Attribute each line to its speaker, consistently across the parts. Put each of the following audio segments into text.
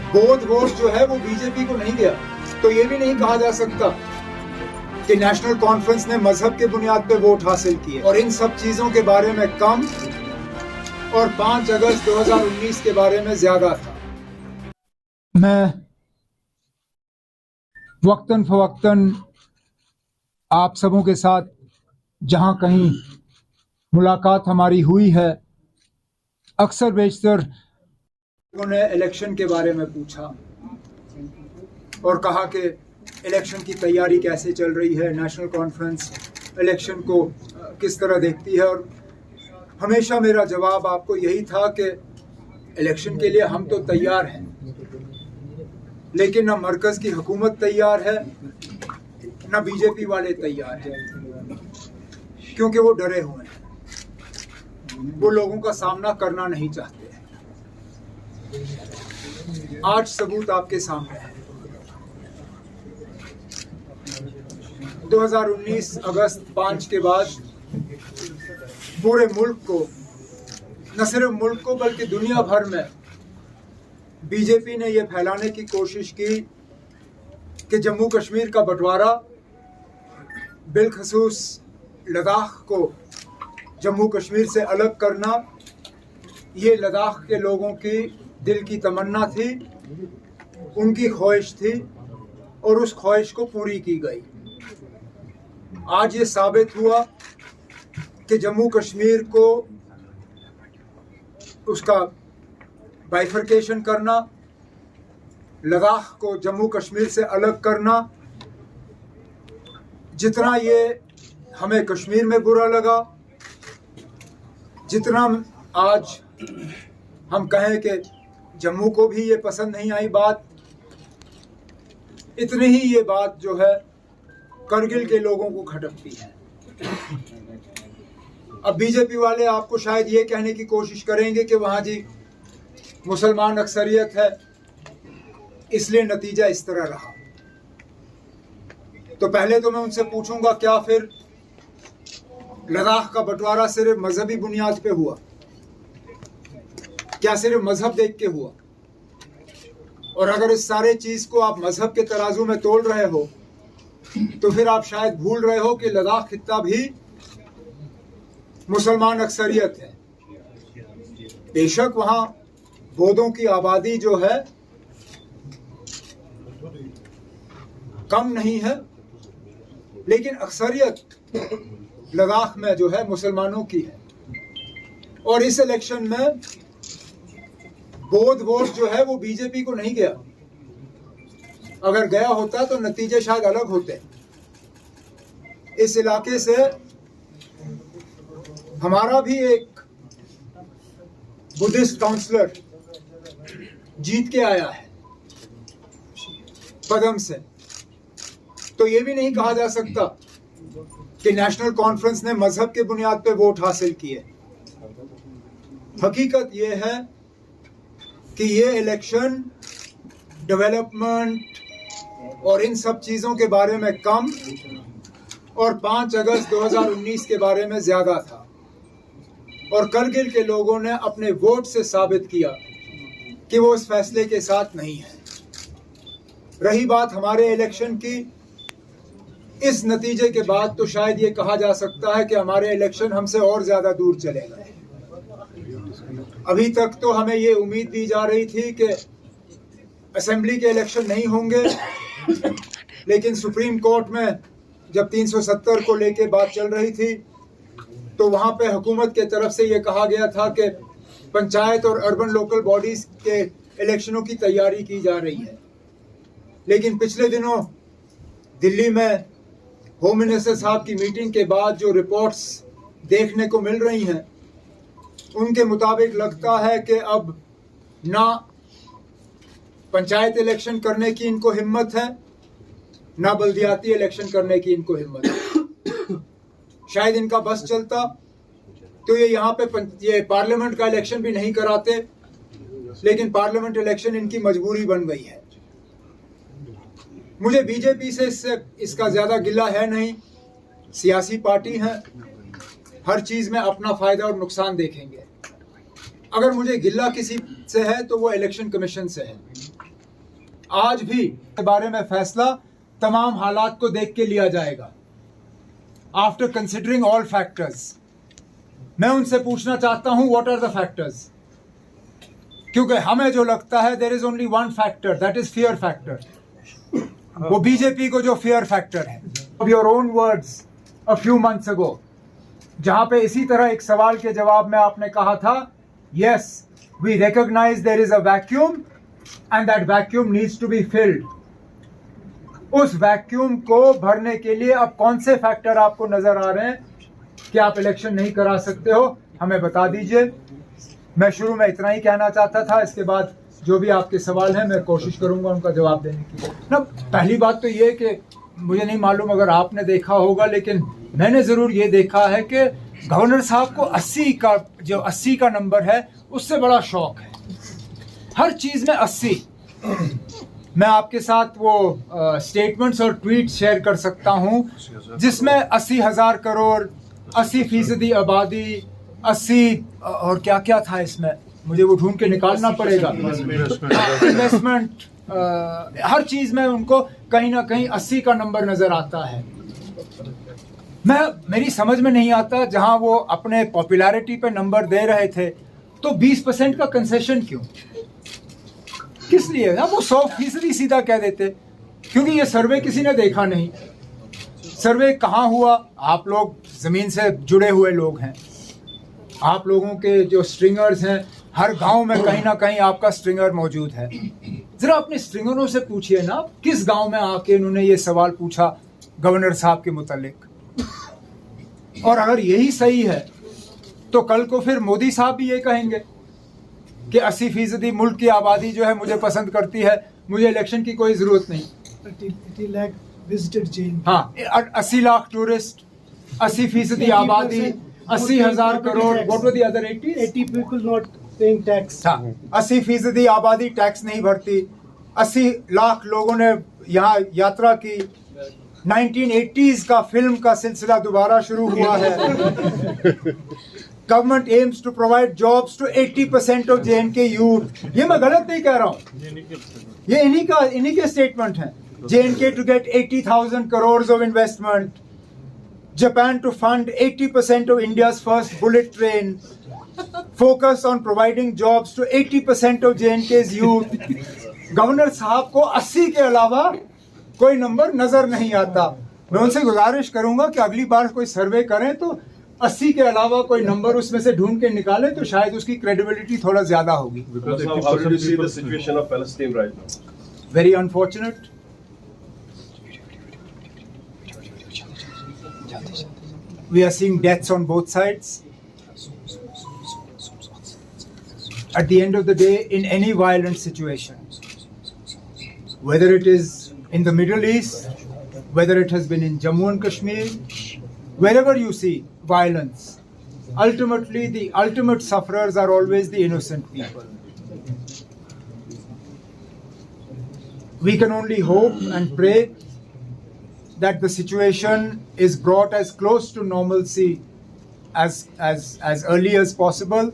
Speaker 1: बोध वोट जो है वो बीजेपी को नहीं गया, तो ये भी नहीं कहा जा सकता कि नेशनल कॉन्फ्रेंस ने मजहब के बुनियाद पे वोट हासिल किए। और इन सब चीजों के बारे में कम और 5 अगस्त 2019 के बारे में ज्यादा था। मैं वक्तन फवक्तन आप सबों के साथ जहां कहीं मुलाकात हमारी हुई है, अक्सर बेशतर उन्होंने इलेक्शन के बारे में पूछा और कहा कि इलेक्शन की तैयारी कैसे चल रही है, नेशनल कॉन्फ्रेंस इलेक्शन को किस तरह देखती है। और हमेशा मेरा जवाब आपको यही था कि इलेक्शन के लिए हम तो तैयार हैं, लेकिन न मरकज़ की हुकूमत तैयार है, न बीजेपी वाले तैयार हैं, क्योंकि वो डरे हुए हैं, वो लोगों का सामना करना नहीं चाहते। आज सबूत आपके सामने है। 2019 अगस्त 5 के बाद पूरे मुल्क को, न सिर्फ मुल्क को बल्कि दुनिया भर में बीजेपी ने यह फैलाने की कोशिश की कि जम्मू कश्मीर का बंटवारा, बिलखसूस लद्दाख को जम्मू कश्मीर से अलग करना, ये लद्दाख के लोगों की दिल की तमन्ना थी, उनकी ख्वाहिश थी और उस ख्वाहिश को पूरी की गई। आज ये साबित हुआ कि जम्मू कश्मीर को उसका बाइफरकेशन करना, लद्दाख को जम्मू कश्मीर से अलग करना, जितना ये हमें कश्मीर में बुरा लगा, जितना आज हम कहें कि जम्मू को भी ये पसंद नहीं आई बात, इतनी ही ये बात जो है करगिल के लोगों को खटकती है। अब बीजेपी वाले आपको शायद ये कहने की कोशिश करेंगे कि वहाँ जी मुसलमान अक्सरियत है, इसलिए नतीजा इस तरह रहा। तो पहले तो मैं उनसे पूछूंगा, क्या फिर लद्दाख का बंटवारा सिर्फ मजहबी बुनियाद पे हुआ? क्या सिर्फ मजहब देख के हुआ? और अगर इस सारे चीज को आप मजहब के तराजू में तोल रहे हो, तो फिर आप शायद भूल रहे हो कि लद्दाख खित्ता भी मुसलमान अक्सरियत है। बेशक वहां बौद्धों की आबादी जो है कम नहीं है, लेकिन अक्सरियत लद्दाख में जो है मुसलमानों की है। और इस इलेक्शन में बौद्ध वोट जो है वो बीजेपी को नहीं गया। अगर गया होता तो नतीजे शायद अलग होते। इस इलाके से हमारा भी एक बुद्धिस्ट काउंसलर जीत के आया है पदम से। तो ये भी नहीं कहा जा सकता कि नेशनल कॉन्फ्रेंस ने मजहब के बुनियाद पे वोट हासिल किए। हकीकत ये है कि ये इलेक्शन डेवलपमेंट और इन सब चीज़ों के बारे में कम और 5 अगस्त 2019 के बारे में ज़्यादा था। और करगिल के लोगों ने अपने वोट से साबित किया कि वो इस फैसले के साथ नहीं है। रही बात हमारे इलेक्शन की, इस नतीजे के बाद तो शायद ये कहा जा सकता है कि हमारे इलेक्शन हमसे और ज़्यादा दूर चले गए। अभी तक तो हमें ये उम्मीद दी जा रही थी कि असेंबली के इलेक्शन नहीं होंगे, लेकिन सुप्रीम कोर्ट में जब 370 को लेके बात चल रही थी, तो वहाँ पे हुकूमत के तरफ से ये कहा गया था कि पंचायत और अर्बन लोकल बॉडीज़ के इलेक्शनों की तैयारी की जा रही है। लेकिन पिछले दिनों दिल्ली में होम मिनिस्टर साहब की मीटिंग के बाद जो रिपोर्ट्स देखने को मिल रही हैं, उनके मुताबिक लगता है कि अब ना पंचायत इलेक्शन करने की इनको हिम्मत है, ना बल्दियाती इलेक्शन करने की इनको हिम्मत है। शायद इनका बस चलता तो ये यहाँ पे ये पार्लियामेंट का इलेक्शन भी नहीं कराते, लेकिन पार्लियामेंट इलेक्शन इनकी मजबूरी बन गई है। मुझे बीजेपी से इसका ज़्यादा गिला है नहीं। सियासी पार्टी है, हर चीज़ में अपना फ़ायदा और नुकसान देखेंगे। अगर मुझे गिल्ला किसी से है तो वो इलेक्शन कमीशन से है, आज भी के बारे में फैसला तमाम हालात को देख के लिया जाएगा, आफ्टर कंसिडरिंग ऑल फैक्टर्स। मैं उनसे पूछना चाहता हूं व्हाट आर द फैक्टर्स, क्योंकि हमें जो लगता है there is only one factor, that is fear factor. वो बीजेपी को जो फियर फैक्टर है। Your own words a few months ago, जहां पे इसी तरह एक सवाल के जवाब में आपने कहा था, yes we recognise there is a vacuum and that vacuum needs to be filled. उस वैक्यूम को भरने के लिए अब कौन से फैक्टर आपको नजर आ रहे हैं कि आप इलेक्शन नहीं करा सकते हो, हमें बता दीजिए। मैं शुरू में इतना ही कहना चाहता था, इसके बाद जो भी आपके सवाल हैं मैं कोशिश करूंगा उनका जवाब देने की। ना, पहली बात तो ये कि मुझे नहीं मालूम अगर आपने देखा होगा, लेकिन मैंने ज़रूर ये देखा है कि गवर्नर साहब को 80 का नंबर है उससे बड़ा शौक है, हर चीज़ में 80। मैं आपके साथ वो स्टेटमेंट्स और ट्वीट शेयर कर सकता हूँ जिसमें 80,000 करोड़, 80% आबादी, 80 और क्या क्या था इसमें, मुझे वो ढूंढ के निकालना पड़ेगा, इन्वेस्टमेंट, हर चीज में उनको कहीं ना कहीं 80 का नंबर नजर आता है। मेरी समझ में नहीं आता, जहां वो अपने पॉपुलैरिटी पे नंबर दे रहे थे तो 20% का कंसेशन क्यों, किस लिए ना? वो 100% सीधा कह देते, क्योंकि ये सर्वे किसी ने देखा नहीं। सर्वे कहाँ हुआ? आप लोग जमीन से जुड़े हुए लोग हैं, आप लोगों के जो स्ट्रिंगर्स हैं, हर गांव में कहीं ना कहीं आपका स्ट्रिंगर मौजूद है। जरा अपने स्ट्रिंगरों से पूछिए ना, किस गांव में आके इन्होंने ये सवाल पूछा गवर्नर साहब के मुतालिक। और अगर यही सही है तो कल को फिर मोदी साहब भी ये कहेंगे कि 80% मुल्क की आबादी जो है मुझे पसंद करती है, मुझे इलेक्शन की कोई जरूरत नहीं।
Speaker 2: 80 लाख विजिटेड जैन,
Speaker 1: हाँ, 80 लाख टूरिस्ट, 80% आबादी, 80,000 crore. What were the other
Speaker 2: 80 people not paying tax.
Speaker 1: हाँ, 80% आबादी टैक्स नहीं भरती, 80 लाख लोगों ने यहाँ यात्रा की। 1980s का फिल्म का सिलसिला दोबारा शुरू हुआ है। Government aims to provide jobs to 80% of JNK youth. ये मैं गलत नहीं कह रहा हूँ, ये इन्हीं के स्टेटमेंट हैं। JNK to get 80,000 crores of investment. Japan to fund 80% of India's first bullet train. Focus on providing jobs to 80% of JNK's youth. Governor साहब को 80 के अलावा कोई नंबर नजर नहीं आता। मैं उनसे गुजारिश करूंगा कि अगली बार कोई सर्वे करें तो 80 के अलावा कोई नंबर उसमें से ढूंढ के निकाले तो शायद उसकी क्रेडिबिलिटी थोड़ा ज्यादा होगी।
Speaker 3: How do you see the situation of Palestine right now?
Speaker 1: Very unfortunate. We are seeing deaths on both sides. At the end of the day, in any violent situation, whether it is in the Middle East, whether it has been in Jammu and Kashmir, wherever you see violence, ultimately the ultimate sufferers are always the innocent people. We can only hope and pray that the situation is brought as close to normalcy as early as possible,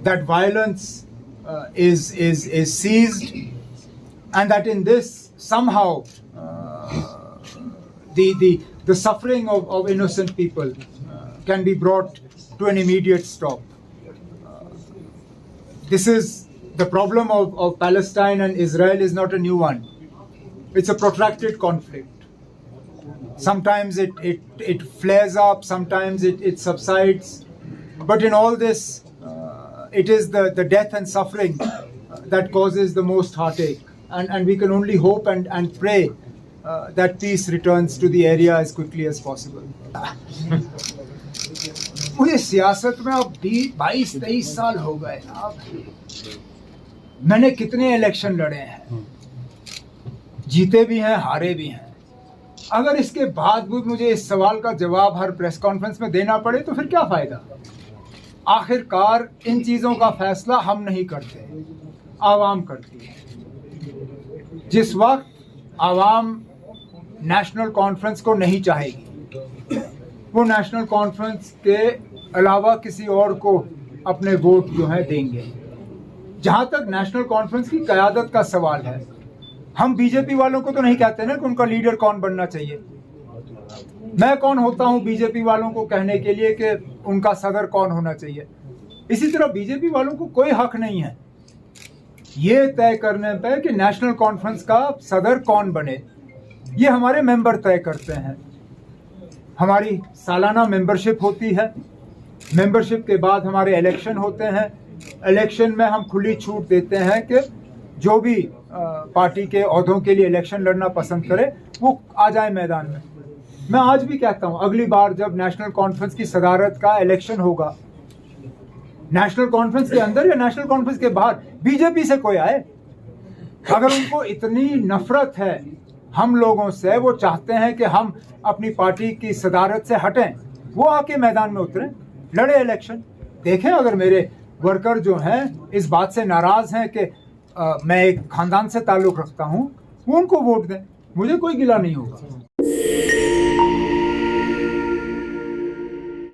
Speaker 1: that violence is seized, and that in this somehow the suffering of innocent people can be brought to an immediate stop. This is the problem of Palestine and Israel is not a new one. It's a protracted conflict. Sometimes it flares up, sometimes it subsides, but in all this, it is the death and suffering that causes the most heartache, and we can only hope and pray that peace returns to the area as quickly as possible. मुझे सियासत में अब 22-23 साल हो गए। अब मैंने कितने इलेक्शन लड़े हैं, जीते भी हैं, हारे भी हैं। अगर इसके बाद भी मुझे इस सवाल का जवाब हर प्रेस कॉन्फ्रेंस में देना पड़े तो फिर क्या फायदा? आखिरकार इन चीज़ों का फैसला हम नहीं करते, आवाम करती है। जिस वक्त आवाम नेशनल कॉन्फ्रेंस को नहीं चाहेगी, वो नेशनल कॉन्फ्रेंस के अलावा किसी और को अपने वोट जो है देंगे। जहाँ तक नेशनल कॉन्फ्रेंस की क़यादत का सवाल है, हम बीजेपी वालों को तो नहीं कहते ना कि उनका लीडर कौन बनना चाहिए। मैं कौन होता हूं बीजेपी वालों को कहने के लिए कि उनका सदर कौन होना चाहिए। इसी तरह बीजेपी वालों को कोई हक नहीं है ये तय करने पे कि नेशनल कॉन्फ्रेंस का सदर कौन बने। ये हमारे मेंबर तय करते हैं। हमारी सालाना मेंबरशिप होती है। मेंबरशिप के बाद हमारे इलेक्शन होते हैं। इलेक्शन में हम खुली छूट देते हैं कि जो भी पार्टी के ओहदों के लिए इलेक्शन लड़ना पसंद करे वो आ जाए मैदान में। मैं आज भी कहता हूं, अगली बार जब नेशनल कॉन्फ्रेंस की सदारत का इलेक्शन होगा, नेशनल कॉन्फ्रेंस के अंदर या नेशनल कॉन्फ्रेंस के बाहर बीजेपी से कोई आए, अगर उनको इतनी नफरत है हम लोगों से, वो चाहते हैं कि हम अपनी पार्टी की सदारत से हटें, वो आके मैदान में उतरें, लड़े इलेक्शन। देखें अगर मेरे वर्कर जो हैं इस बात से नाराज हैं कि मैं एक खानदान से ताल्लुक़ रखता हूं, वो उनको वोट दें, मुझे कोई गिला नहीं होगा।